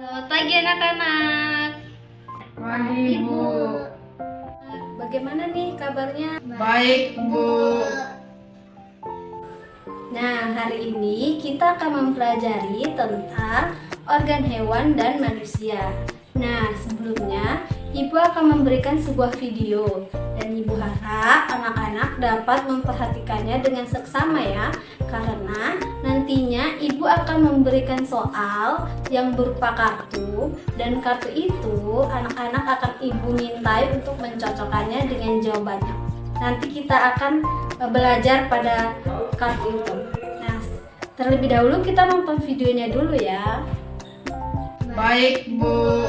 Selamat pagi anak-anak. Pagi Bu. Bagaimana nih kabarnya? Baik Bu. Nah, hari ini kita akan mempelajari tentang organ hewan dan manusia. Nah, sebelumnya Ibu akan memberikan sebuah video dan Ibu harap anak-anak dapat memperhatikannya dengan seksama ya, karena nantinya Ibu akan memberikan soal yang berupa kartu, dan kartu itu anak-anak akan Ibu mintai untuk mencocokkannya dengan jawabannya. Nanti kita akan belajar pada kartu itu. Nah, terlebih dahulu kita nonton videonya dulu ya. Baik Bu.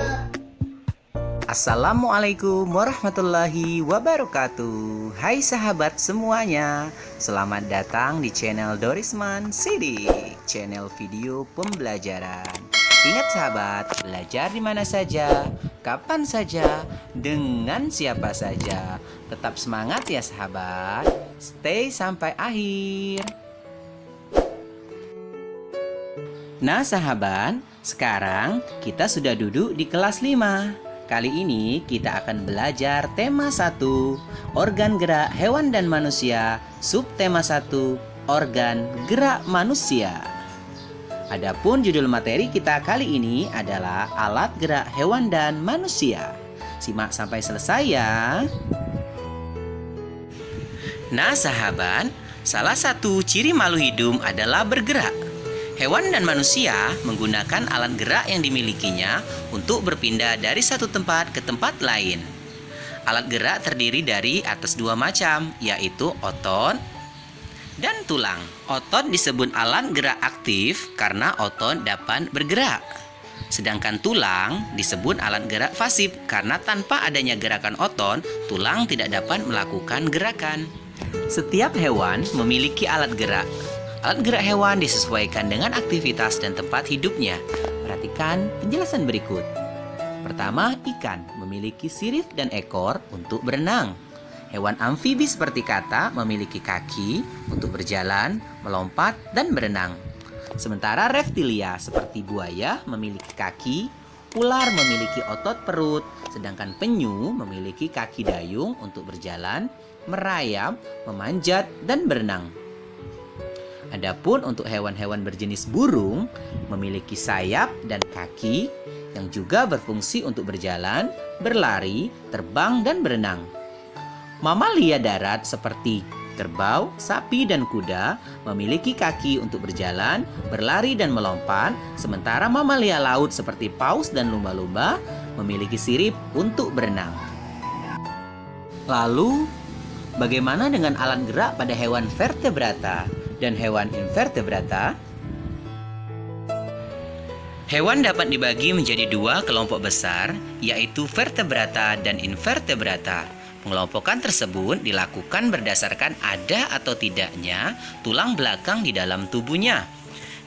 Assalamualaikum warahmatullahi wabarakatuh. Hai sahabat semuanya, selamat datang di channel Dorisman Sidik, channel video pembelajaran. Ingat sahabat, belajar di mana saja, kapan saja, dengan siapa saja. Tetap semangat ya sahabat. Stay sampai akhir. Nah sahabat, sekarang kita sudah duduk di kelas 5. Kali ini kita akan belajar tema 1, organ gerak hewan dan manusia, subtema 1, organ gerak manusia. Adapun judul materi kita kali ini adalah alat gerak hewan dan manusia. Simak sampai selesai ya. Nah sahabat, salah satu ciri makhluk hidup adalah bergerak. Hewan dan manusia menggunakan alat gerak yang dimilikinya untuk berpindah dari satu tempat ke tempat lain. Alat gerak terdiri dari atas dua macam, yaitu otot dan tulang. Otot disebut alat gerak aktif karena otot dapat bergerak. Sedangkan tulang disebut alat gerak pasif karena tanpa adanya gerakan otot, tulang tidak dapat melakukan gerakan. Setiap hewan memiliki alat gerak. Alat gerak hewan disesuaikan dengan aktivitas dan tempat hidupnya. Perhatikan penjelasan berikut. Pertama, ikan memiliki sirip dan ekor untuk berenang. Hewan amfibi seperti kata memiliki kaki untuk berjalan, melompat, dan berenang. Sementara reptilia seperti buaya memiliki kaki, ular memiliki otot perut, sedangkan penyu memiliki kaki dayung untuk berjalan, merayap, memanjat, dan berenang. Adapun untuk hewan-hewan berjenis burung memiliki sayap dan kaki yang juga berfungsi untuk berjalan, berlari, terbang, dan berenang. Mamalia darat seperti kerbau, sapi, dan kuda memiliki kaki untuk berjalan, berlari, dan melompat, sementara mamalia laut seperti paus dan lumba-lumba memiliki sirip untuk berenang. Lalu, bagaimana dengan alat gerak pada hewan vertebrata dan hewan invertebrata? Hewan dapat dibagi menjadi dua kelompok besar, yaitu vertebrata dan invertebrata. Pengelompokan tersebut dilakukan berdasarkan ada atau tidaknya tulang belakang di dalam tubuhnya.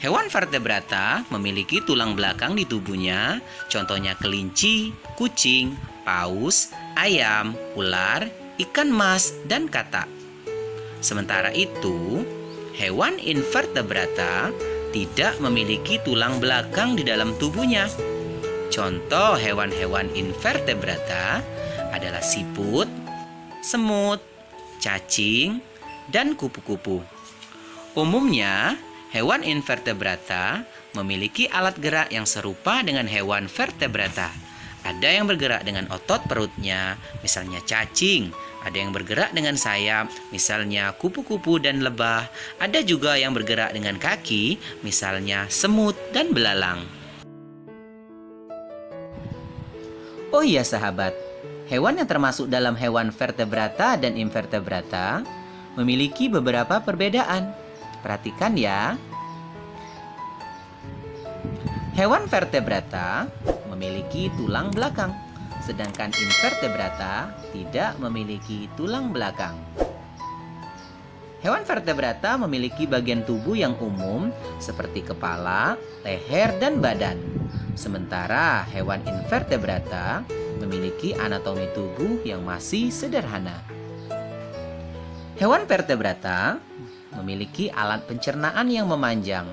Hewan vertebrata memiliki tulang belakang di tubuhnya, contohnya kelinci, kucing, paus, ayam, ular, ikan mas, dan katak. Sementara itu, hewan invertebrata tidak memiliki tulang belakang di dalam tubuhnya. Contoh hewan-hewan invertebrata adalah siput, semut, cacing, dan kupu-kupu. Umumnya, hewan invertebrata memiliki alat gerak yang serupa dengan hewan vertebrata. Ada yang bergerak dengan otot perutnya, misalnya cacing. Ada yang bergerak dengan sayap, misalnya kupu-kupu dan lebah. Ada juga yang bergerak dengan kaki, misalnya semut dan belalang. Oh iya sahabat, hewan yang termasuk dalam hewan vertebrata dan invertebrata memiliki beberapa perbedaan. Perhatikan ya. Hewan vertebrata memiliki tulang belakang, sedangkan invertebrata tidak memiliki tulang belakang. Hewan vertebrata memiliki bagian tubuh yang umum seperti kepala, leher, dan badan. Sementara hewan invertebrata memiliki anatomi tubuh yang masih sederhana. Hewan vertebrata memiliki alat pencernaan yang memanjang,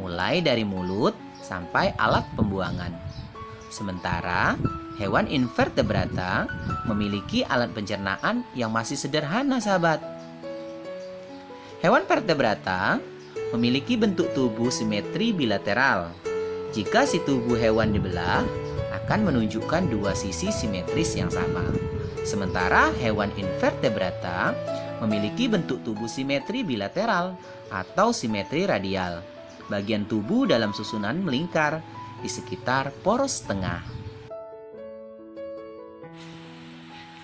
mulai dari mulut sampai alat pembuangan. Sementara hewan invertebrata memiliki alat pencernaan yang masih sederhana, sahabat. Hewan vertebrata memiliki bentuk tubuh simetri bilateral. Jika si tubuh hewan dibelah, akan menunjukkan dua sisi simetris yang sama. Sementara hewan invertebrata memiliki bentuk tubuh simetri bilateral atau simetri radial. Bagian tubuh dalam susunan melingkar di sekitar poros tengah.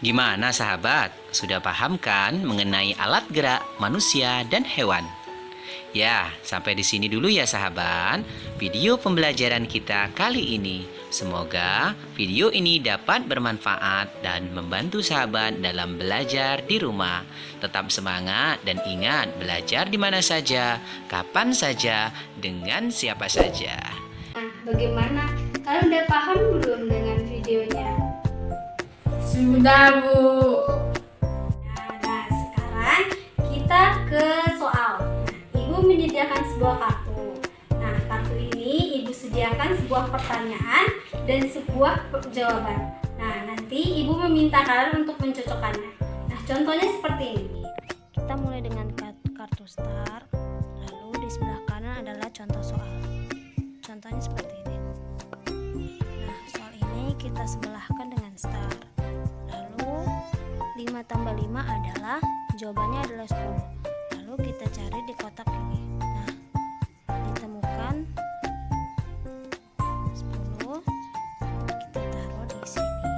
Gimana sahabat? Sudah paham kan mengenai alat gerak manusia dan hewan? Ya, sampai di sini dulu ya sahabat video pembelajaran kita kali ini. Semoga video ini dapat bermanfaat dan membantu sahabat dalam belajar di rumah. Tetap semangat dan ingat belajar di mana saja, kapan saja, dengan siapa saja. Nah, bagaimana? Kalian udah paham belum dengan videonya? Sudah, Bu. Nah, sekarang kita ke soal. Ibu menyediakan sebuah kartu. Nah, kartu ini Ibu sediakan sebuah pertanyaan dan sebuah jawaban. Nah, nanti Ibu meminta kalian untuk mencocokkannya. Nah, contohnya seperti ini. Kita mulai dengan kartu start, lalu di sebelah kanan adalah contoh soal. Contohnya seperti ini. Nah, soal ini kita sebelahkan dengan start. Lalu 5 tambah 5 adalah, jawabannya adalah 10. Lalu kita cari di kotak ini. Nah, ditemukan 10, kita taruh di sini.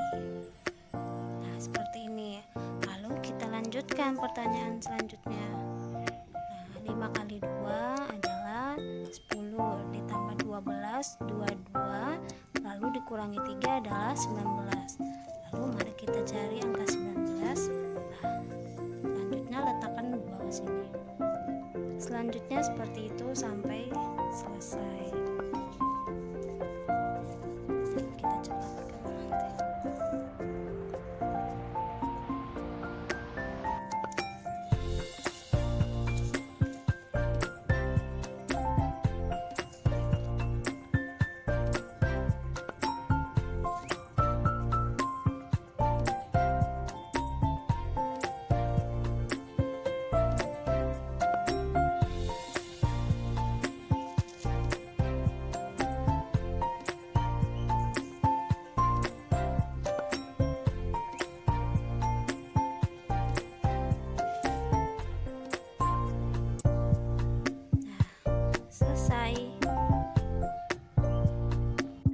Nah, seperti ini. Lalu kita lanjutkan pertanyaan selanjutnya. Nah, 5 kali 2 adalah 10, ditambah 12, 22, lalu dikurangi 3 adalah 19. Lalu mari kita cari angka 19. Nah, selanjutnya letakkan 2 ke sini. Selanjutnya seperti itu sampai selesai. Kita cepatkan nanti. Selesai.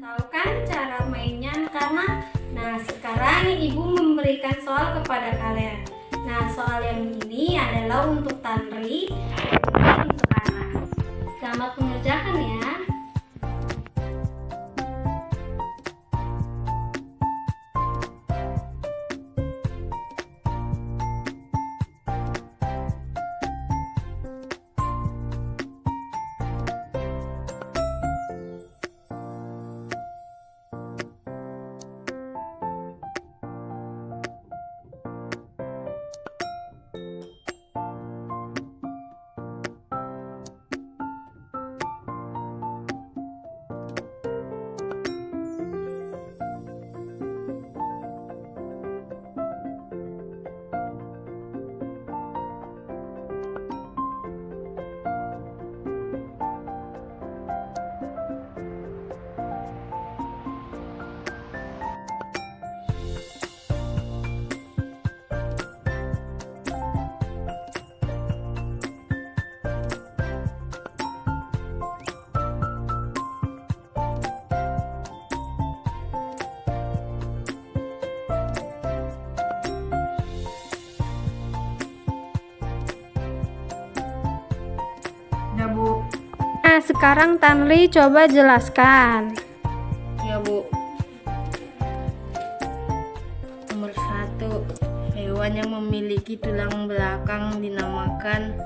Tahu kan cara mainnya anak-anak? Nah, sekarang Ibu memberikan soal kepada kalian. Nah, soal yang ini adalah untuk Tanri dan untuk anak. Selamat mengerjakan ya. Ya, Bu. Nah, sekarang Tanri coba jelaskan. Ya, Bu. Nomor 1, hewan yang memiliki tulang belakang dinamakan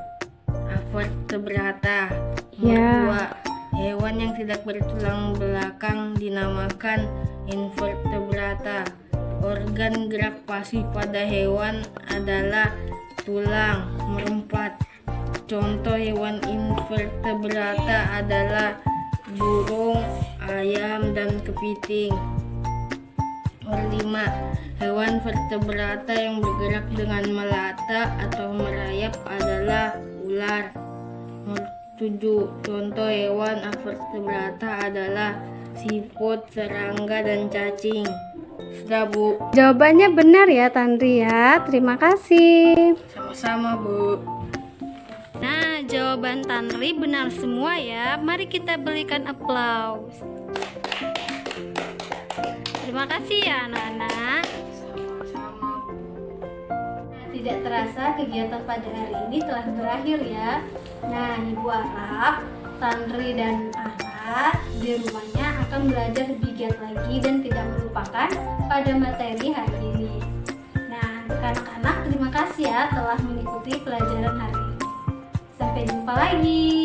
vertebrata. Nomor 2, hewan yang tidak bertulang belakang dinamakan invertebrata. Organ gerak pasif pada hewan adalah tulang. Nomor 4, contoh hewan invertebrata adalah burung, ayam, dan kepiting. Nomor 5. Hewan vertebrata yang bergerak dengan melata atau merayap adalah ular. Nomor 7. Contoh hewan vertebrata adalah siput, serangga, dan cacing. Sudah, Bu. Jawabannya benar ya, Tanri ya. Terima kasih. Sama-sama, Bu. Nah, jawaban Tanri benar semua ya. Mari kita berikan aplaus. Terima kasih ya anak-anak. Sama-sama. Nah, tidak terasa kegiatan pada hari ini telah berakhir ya. Nah, Ibu harap Tanri dan Ara di rumahnya akan belajar lebih giat lagi dan tidak melupakan pada materi hari ini. Nah, untuk anak-anak terima kasih ya telah mengikuti pelajaran hari ini. Sampai jumpa lagi.